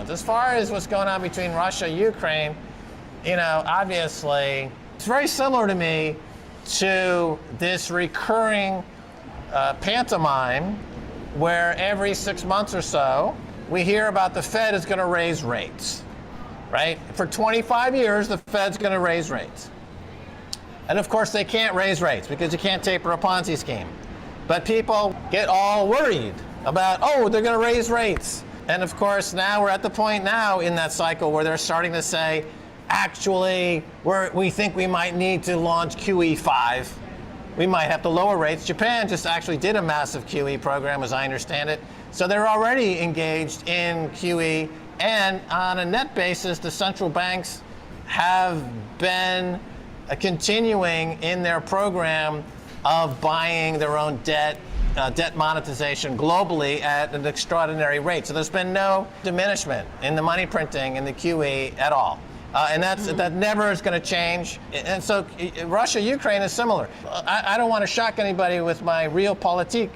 loans. As far as what's going on between Russia and Ukraine, obviously, it's very similar to me to this recurring pantomime where every 6 months or so, we hear about the Fed is going to raise rates, right? For 25 years, the Fed's going to raise rates. And of course, they can't raise rates because you can't taper a Ponzi scheme. But people get all worried about, they're going to raise rates. And of course, now we're at the point now in that cycle where they're starting to say, actually, we think we might need to launch QE5. We might have to lower rates. Japan just actually did a massive QE program, as I understand it. So they're already engaged in QE. And on a net basis, the central banks have been continuing in their program of buying their own debt monetization globally at an extraordinary rate. So there's been no diminishment in the money printing in the QE at all. And that never is going to change. And so Russia-Ukraine is similar. I don't want to shock anybody with my realpolitik,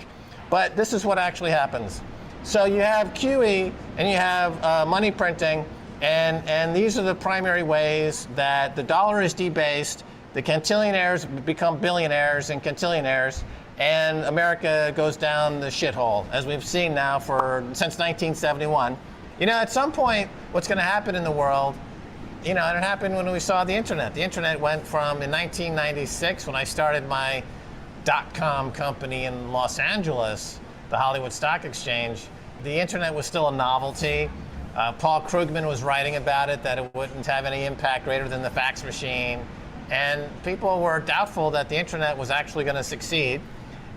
but this is what actually happens. So you have QE and you have money printing, and these are the primary ways that the dollar is debased, the cantillionaires become billionaires and cantillionaires, and America goes down the shithole, as we've seen now since 1971. At some point, what's going to happen in the world, and it happened when we saw the internet. The internet went from, in 1996, when I started my .com company in Los Angeles, the Hollywood Stock Exchange, the internet was still a novelty. Paul Krugman was writing about it, that it wouldn't have any impact greater than the fax machine. And people were doubtful that the internet was actually going to succeed.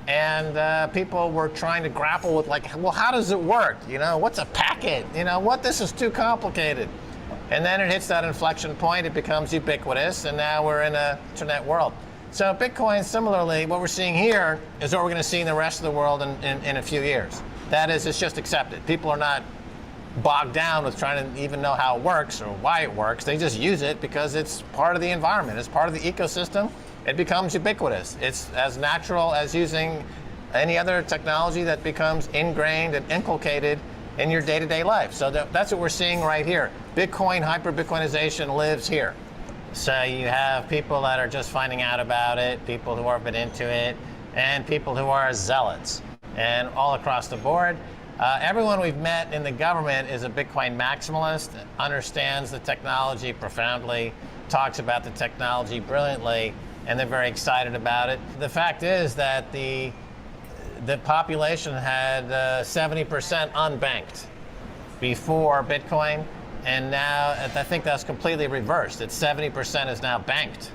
And people were trying to grapple with, how does it work? What's a packet? This is too complicated. And then it hits that inflection point, it becomes ubiquitous, and now we're in an internet world. So Bitcoin, similarly, what we're seeing here is what we're going to see in the rest of the world in a few years. That is, it's just accepted. People are not bogged down with trying to even know how it works or why it works. They just use it because it's part of the environment. It's part of the ecosystem. It becomes ubiquitous. It's as natural as using any other technology that becomes ingrained and inculcated in your day-to-day life. So that's what we're seeing right here. Bitcoin, hyper-Bitcoinization lives here. So you have people that are just finding out about it, people who are a bit into it, and people who are zealots. And all across the board, everyone we've met in the government is a Bitcoin maximalist, understands the technology profoundly, talks about the technology brilliantly, and they're very excited about it. The fact is that the population had 70% unbanked before Bitcoin, and now I think that's completely reversed. It's 70% is now banked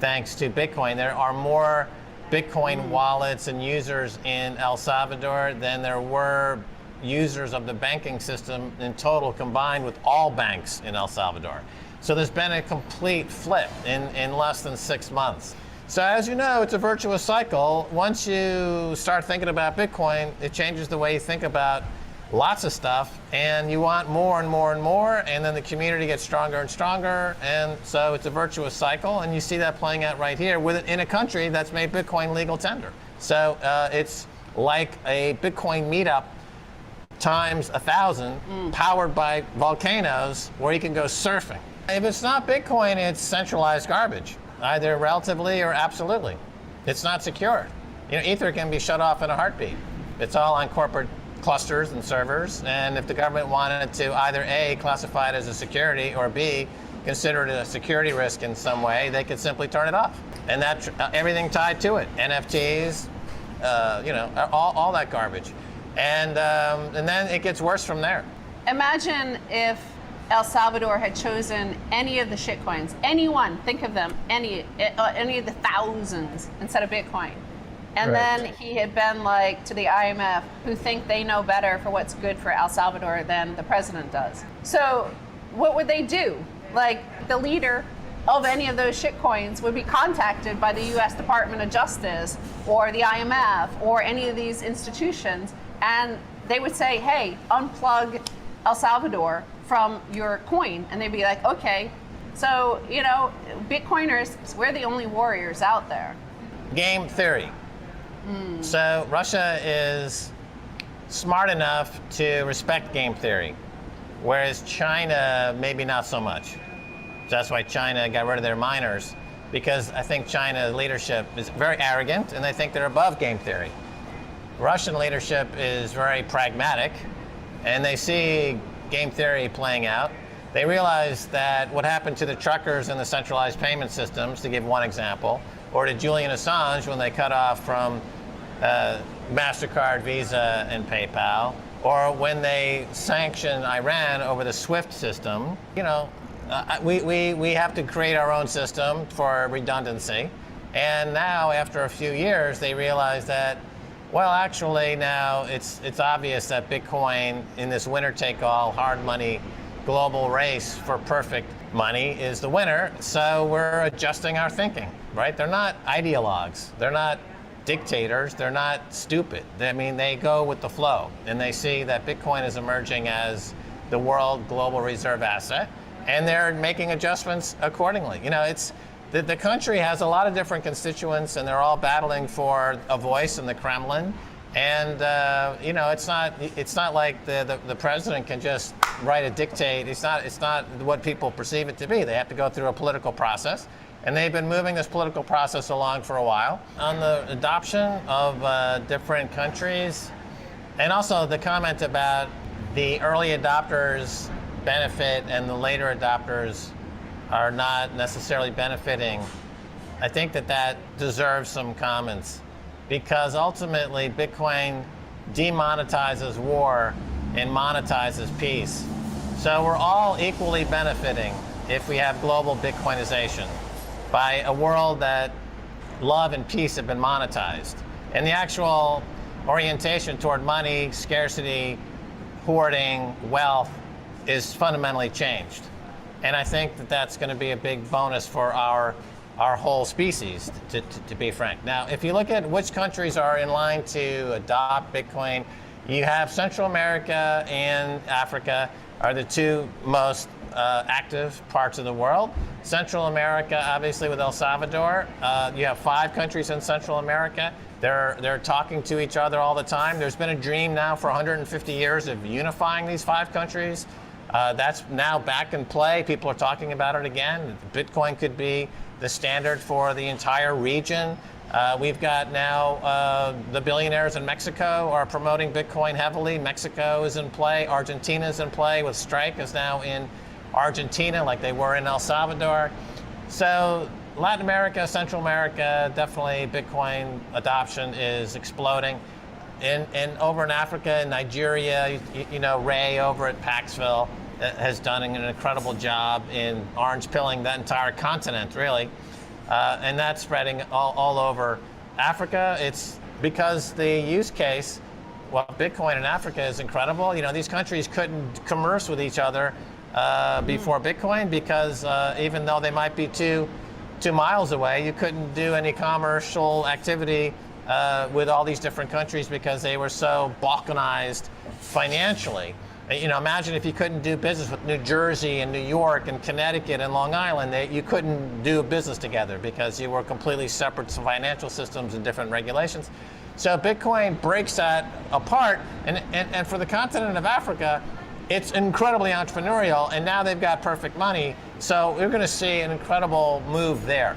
thanks to Bitcoin. There are more Bitcoin wallets and users in El Salvador than there were users of the banking system in total combined with all banks in El Salvador. So there's been a complete flip in less than 6 months. So as you know, it's a virtuous cycle. Once you start thinking about Bitcoin, it changes the way you think about lots of stuff, and you want more and more and more, and then the community gets stronger and stronger, and so it's a virtuous cycle, and you see that playing out right here in a country that's made Bitcoin legal tender. So it's like a Bitcoin meetup times 1,000, powered by volcanoes, where you can go surfing. If it's not Bitcoin, it's centralized garbage, either relatively or absolutely. It's not secure. Ether can be shut off in a heartbeat. It's all on corporate clusters and servers, and if the government wanted to either A, classify it as a security, or B, consider it a security risk in some way, they could simply turn it off. And that everything tied to it, NFTs, all that garbage. And then it gets worse from there. Imagine if El Salvador had chosen any of the shitcoins, anyone, think of them, any of the thousands instead of Bitcoin. And Right. then he had been like to the IMF, who think they know better for what's good for El Salvador than the president does. So what would they do? Like, the leader of any of those shitcoins would be contacted by the US Department of Justice or the IMF or any of these institutions, and they would say, hey, unplug El Salvador from your coin. And they'd be like, okay. So, Bitcoiners, we're the only warriors out there. Game theory. So Russia is smart enough to respect game theory. whereas China, maybe not so much. That's why China got rid of their miners, because I think China leadership is very arrogant and they think they're above game theory. Russian leadership is very pragmatic and they see game theory playing out. They realize that what happened to the truckers and the centralized payment systems, to give one example, or to Julian Assange when they cut off from MasterCard, Visa, and PayPal, or when they sanctioned Iran over the SWIFT system. We have to create our own system for redundancy. And now, after a few years, they realize that, well, actually now it's obvious that Bitcoin in this winner-take-all hard money global race for perfect money is the winner. So we're adjusting our thinking, right? They're not ideologues. They're not dictators. They're not stupid. They go with the flow, and they see that Bitcoin is emerging as the world global reserve asset, and they're making adjustments accordingly. The country has a lot of different constituents, and they're all battling for a voice in the Kremlin. And it's not like the president can just write a dictate. It's not what people perceive it to be. They have to go through a political process, and they've been moving this political process along for a while. On the adoption of different countries, and also the comment about the early adopters benefit and the later adopters are not necessarily benefiting, I think that deserves some comments, because ultimately Bitcoin demonetizes war and monetizes peace. So we're all equally benefiting if we have global Bitcoinization by a world that love and peace have been monetized. And the actual orientation toward money, scarcity, hoarding, wealth is fundamentally changed. And I think that's going to be a big bonus for our whole species, to be frank. Now, if you look at which countries are in line to adopt Bitcoin, you have Central America and Africa are the two most active parts of the world. Central America, obviously, with El Salvador, you have 5 countries in Central America. They're talking to each other all the time. There's been a dream now for 150 years of unifying these 5 countries. That's now back in play. People are talking about it again. Bitcoin could be the standard for the entire region. We've got now the billionaires in Mexico are promoting Bitcoin heavily. Mexico is in play. Argentina is in play, with Strike is now in Argentina like they were in El Salvador. So Latin America, Central America, definitely Bitcoin adoption is exploding. And over in Africa, in Nigeria, Ray over at Paxville has done an incredible job in orange pilling that entire continent, really. And that's spreading all over Africa. It's because the use case, Bitcoin in Africa is incredible. These countries couldn't commerce with each other before Bitcoin, because even though they might be two miles away, you couldn't do any commercial activity with all these different countries because they were so balkanized financially. Imagine if you couldn't do business with New Jersey and New York and Connecticut and Long Island. You couldn't do business together because you were completely separate financial systems and different regulations. So Bitcoin breaks that apart, and for the continent of Africa, it's incredibly entrepreneurial, and now they've got perfect money. So we're going to see an incredible move there.